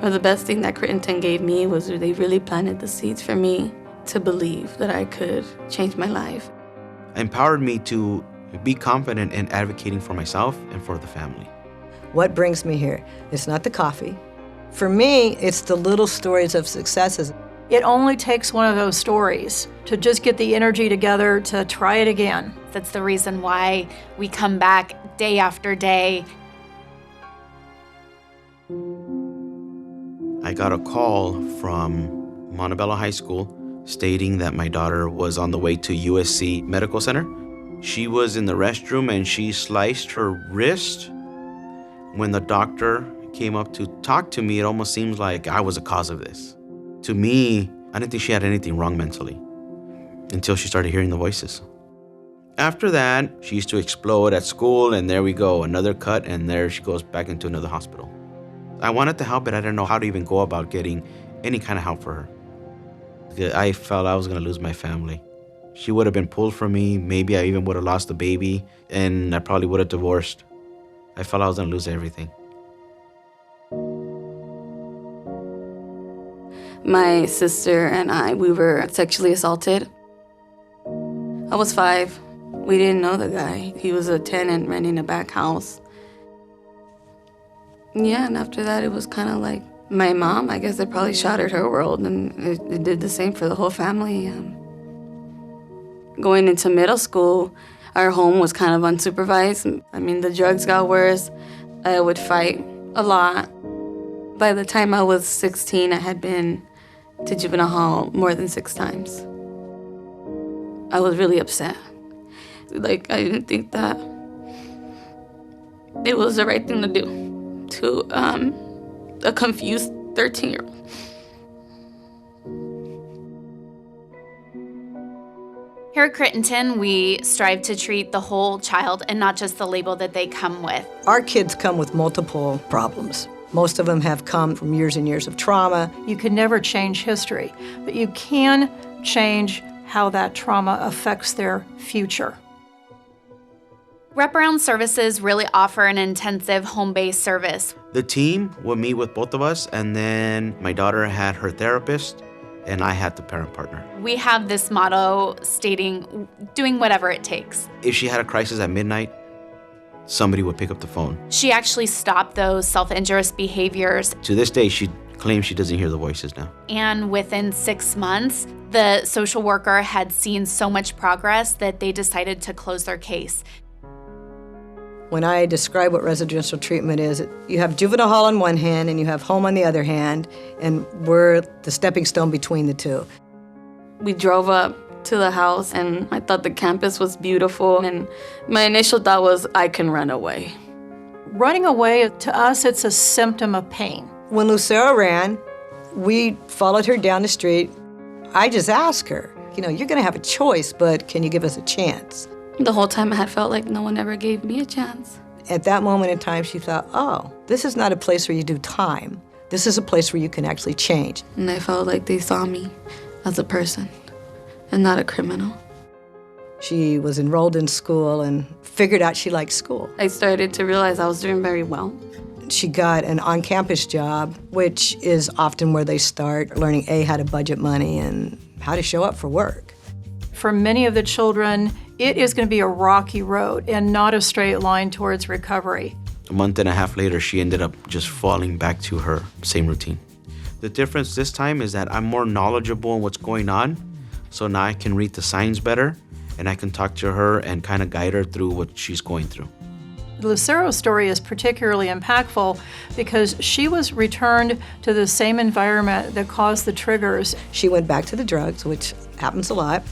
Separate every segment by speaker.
Speaker 1: But the best thing that Crittenton gave me was they really planted the seeds for me to believe that I could change my life.
Speaker 2: Empowered me to be confident in advocating for myself and for the family.
Speaker 3: What brings me here? It's not the coffee. For me, it's the little stories of successes.
Speaker 4: It only takes one of those stories to just get the energy together to try it again.
Speaker 5: That's the reason why we come back day after day.
Speaker 2: I got a call from Montebello High School stating that my daughter was on the way to USC Medical Center. She was in the restroom and she sliced her wrist. When the doctor came up to talk to me, it almost seems like I was the cause of this. To me, I didn't think she had anything wrong mentally until she started hearing the voices. After that, she used to explode at school, and there we go, another cut, and there she goes back into another hospital. I wanted to help, but I didn't know how to even go about getting any kind of help for her. I felt I was gonna lose my family. She would have been pulled from me. Maybe I even would have lost the baby, and I probably would have divorced. I felt I was gonna lose everything.
Speaker 1: My sister and I, we were sexually assaulted. I was 5. We didn't know the guy. He was a tenant renting a back house. Yeah, and after that, it was kind of like my mom, I guess it probably shattered her world, and it did the same for the whole family. Going into middle school, our home was kind of unsupervised. I mean, the drugs got worse. I would fight a lot. By the time I was 16, I had been to juvenile hall more than 6 times. I was really upset. Like, I didn't think that it was the right thing to do to a confused 13-year-old.
Speaker 5: Here at Crittenton, we strive to treat the whole child and not just the label that they come with.
Speaker 3: Our kids come with multiple problems. Most of them have come from years and years of trauma.
Speaker 4: You can never change history, but you can change how that trauma affects their future.
Speaker 5: Wraparound Services really offer an intensive home-based service.
Speaker 2: The team would meet with both of us, and then my daughter had her therapist, and I had the parent partner.
Speaker 5: We have this motto stating, doing whatever it takes.
Speaker 2: If she had a crisis at midnight, somebody would pick up the phone.
Speaker 5: She actually stopped those self-injurious behaviors.
Speaker 2: To this day, she claims she doesn't hear the voices now.
Speaker 5: And within 6 months, the social worker had seen so much progress that they decided to close their case.
Speaker 3: When I describe what residential treatment is, you have juvenile hall on one hand and you have home on the other hand, and we're the stepping stone between the two.
Speaker 1: We drove up to the house, and I thought the campus was beautiful, and my initial thought was, I can run away.
Speaker 4: Running away, to us, it's a symptom of pain.
Speaker 3: When Lucero ran, we followed her down the street. I just asked her, you're gonna have a choice, but can you give us a chance?
Speaker 1: The whole time I had felt like no one ever gave me a chance.
Speaker 3: At that moment in time, she thought, oh, this is not a place where you do time. This is a place where you can actually change.
Speaker 1: And I felt like they saw me as a person and not a criminal.
Speaker 3: She was enrolled in school and figured out she liked school.
Speaker 1: I started to realize I was doing very well.
Speaker 3: She got an on-campus job, which is often where they start learning, how to budget money and how to show up for work.
Speaker 4: For many of the children, it is going to be a rocky road and not a straight line towards recovery.
Speaker 2: A month and a half later, she ended up just falling back to her same routine. The difference this time is that I'm more knowledgeable in what's going on, so now I can read the signs better, and I can talk to her and kind of guide her through what she's going through.
Speaker 4: Lucero's story is particularly impactful because she was returned to the same environment that caused the triggers.
Speaker 3: She went back to the drugs, which happens a lot,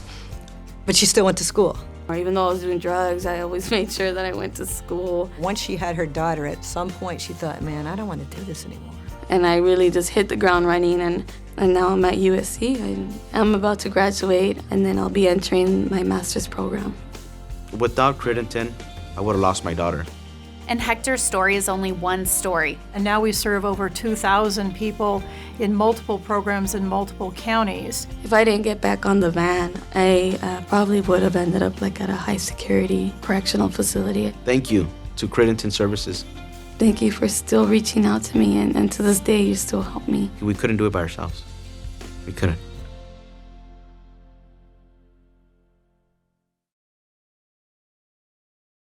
Speaker 3: but she still went to school.
Speaker 1: Even though I was doing drugs, I always made sure that I went to school.
Speaker 3: Once she had her daughter, at some point she thought, man, I don't want to do this anymore.
Speaker 1: And I really just hit the ground running, and now I'm at USC. I'm about to graduate, and then I'll be entering my master's program.
Speaker 2: Without Crittenton, I would have lost my daughter.
Speaker 5: And Hector's story is only one story.
Speaker 4: And now we serve over 2,000 people in multiple programs in multiple counties.
Speaker 1: If I didn't get back on the van, I probably would have ended up at a high security correctional facility.
Speaker 2: Thank you to Crittenton Services.
Speaker 1: Thank you for still reaching out to me, and to this day, you still help me.
Speaker 2: We couldn't do it by ourselves. We couldn't.